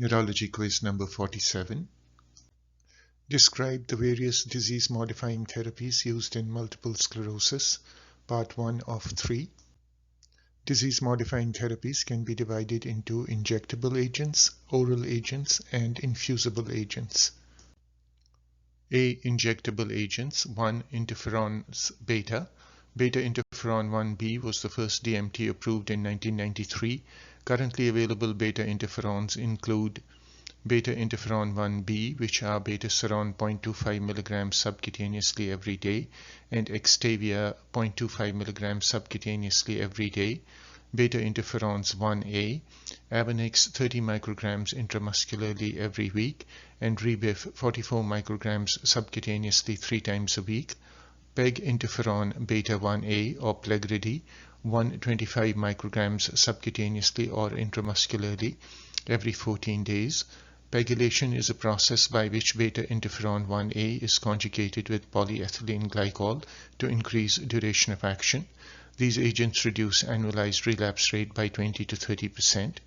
Neurology quiz number 47. Describe the various disease-modifying therapies used in multiple sclerosis, part 1 of 3. Disease-modifying therapies can be divided into injectable agents, oral agents, and infusible agents. A. Injectable agents. 1. Interferons beta. Beta interferon 1b was the first DMT approved in 1993. Currently available beta interferons include beta interferon 1b, which are betaseron 0.25 mg subcutaneously every day, and Extavia 0.25 mg subcutaneously every day. Beta interferons 1a, Avonex 30 micrograms intramuscularly every week, and Rebif 44 micrograms subcutaneously 3 times a week. PEG interferon beta 1a or Plegridy 125 micrograms subcutaneously or intramuscularly every 14 days. PEGylation is a process by which beta interferon 1a is conjugated with polyethylene glycol to increase duration of action. These agents reduce annualized relapse rate by 20 to 30%.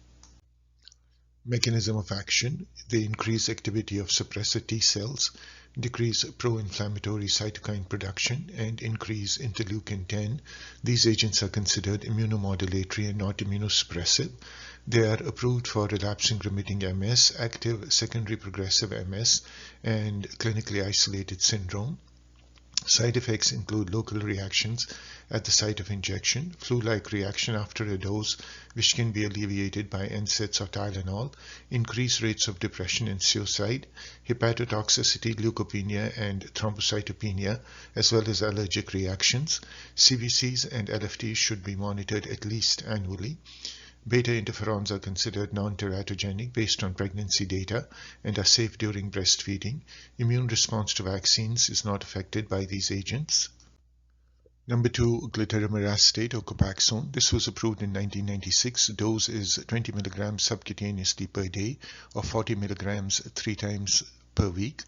Mechanism of action: they increase activity of suppressor T cells, decrease pro-inflammatory cytokine production, and increase interleukin 10. These agents are considered immunomodulatory and not immunosuppressive. They are approved for relapsing remitting MS, active secondary progressive MS, and clinically isolated syndrome. Side effects include local reactions at the site of injection, flu-like reaction after a dose, which can be alleviated by NSAIDs or Tylenol, increased rates of depression and suicide, hepatotoxicity, leukopenia, and thrombocytopenia, as well as allergic reactions. CVCs and LFTs should be monitored at least annually. Beta interferons are considered non-teratogenic based on pregnancy data and are safe during breastfeeding. Immune response to vaccines is not affected by these agents. Number 2, glitarimerastate or Copaxone. This was approved in 1996. Dose is 20 mg subcutaneously per day or 40 mg 3 times per week.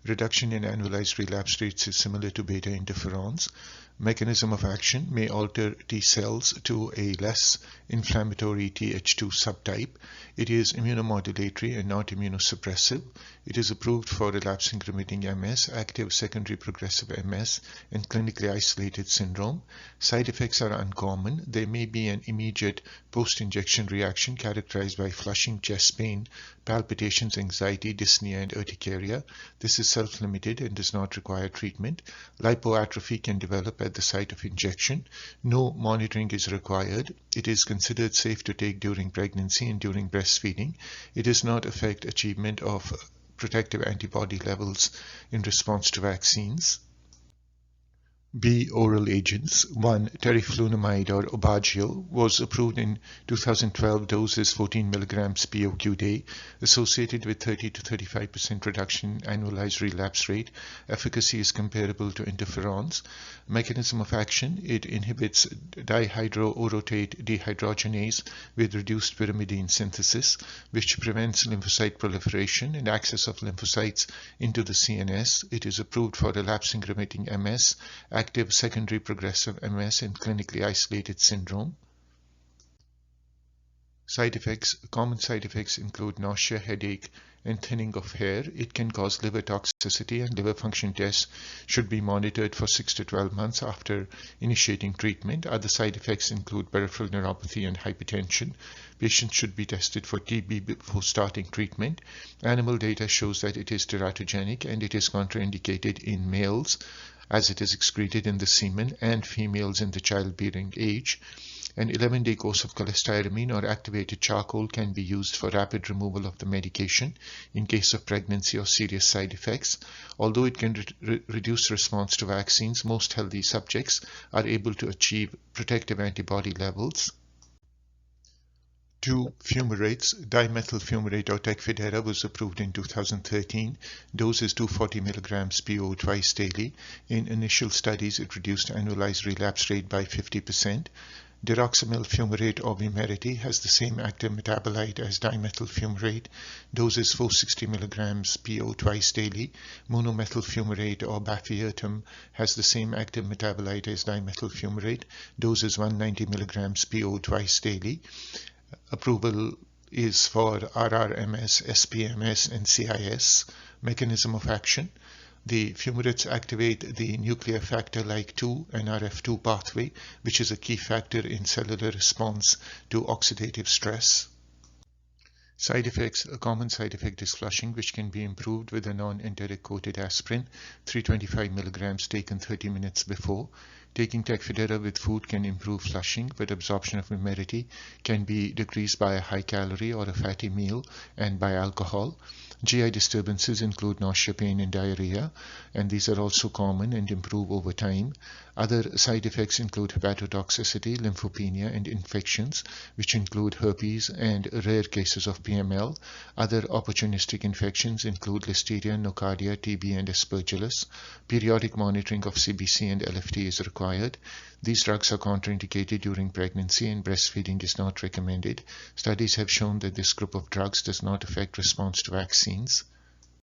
Reduction in annualized relapse rates is similar to beta interferons. Mechanism of action: may alter T cells to a less inflammatory Th2 subtype. It is immunomodulatory and not immunosuppressive. It is approved for relapsing remitting MS, active secondary progressive MS, and clinically isolated syndrome. Side effects are uncommon. There may be an immediate post-injection reaction characterized by flushing, chest pain, palpitations, anxiety, dyspnea, and urticaria. This is self-limited and does not require treatment. Lipoatrophy can develop at the site of injection. No monitoring is required. It is considered safe to take during pregnancy and during breastfeeding. It does not affect achievement of protective antibody levels in response to vaccines. B. Oral agents. 1. Teriflunomide or Aubagio was approved in 2012. Dose is 14 mg POQ day, associated with 30 to 35% reduction in annualized relapse rate. Efficacy is comparable to interferons. Mechanism of action: it inhibits dihydroorotate dehydrogenase with reduced pyrimidine synthesis, which prevents lymphocyte proliferation and access of lymphocytes into the CNS. It is approved for relapsing remitting MS, active secondary progressive MS, and clinically isolated syndrome. Side effects: common side effects include nausea, headache, and thinning of hair. It can cause liver toxicity, and liver function tests should be monitored for 6 to 12 months after initiating treatment. Other side effects include peripheral neuropathy and hypertension. Patients should be tested for TB before starting treatment. Animal data shows that it is teratogenic and it is contraindicated in males, as it is excreted in the semen, and females in the childbearing age. An 11-day course of cholestyramine or activated charcoal can be used for rapid removal of the medication in case of pregnancy or serious side effects. Although it can reduce response to vaccines, most healthy subjects are able to achieve protective antibody levels. 2. Fumarates. Dimethyl fumarate or Tecfidera was approved in 2013. Dose is 240 mg PO twice daily. In initial studies, it reduced annualized relapse rate by 50%. Diroximel fumarate or Vumerity has the same active metabolite as dimethyl fumarate. Dose is 460 mg PO twice daily. Monomethyl fumarate or Bafiertum has the same active metabolite as dimethyl fumarate. Dose is 190 mg PO twice daily. Approval is for RRMS, SPMS, and CIS. Mechanism of action. The fumarates activate the nuclear factor-like 2 NRF2 pathway, which is a key factor in cellular response to oxidative stress. Side effects. A common side effect is flushing, which can be improved with a non-enteric coated aspirin, 325 mg taken 30 minutes before. Taking Tecfidera with food can improve flushing, but absorption of immediately can be decreased by a high-calorie or a fatty meal and by alcohol. GI disturbances include nausea, pain, and diarrhea, and these are also common and improve over time. Other side effects include hepatotoxicity, lymphopenia, and infections, which include herpes and rare cases of PML. Other opportunistic infections include Listeria, Nocardia, TB, and Aspergillus. Periodic monitoring of CBC and LFT is required. These drugs are contraindicated during pregnancy and breastfeeding is not recommended. Studies have shown that this group of drugs does not affect response to vaccines.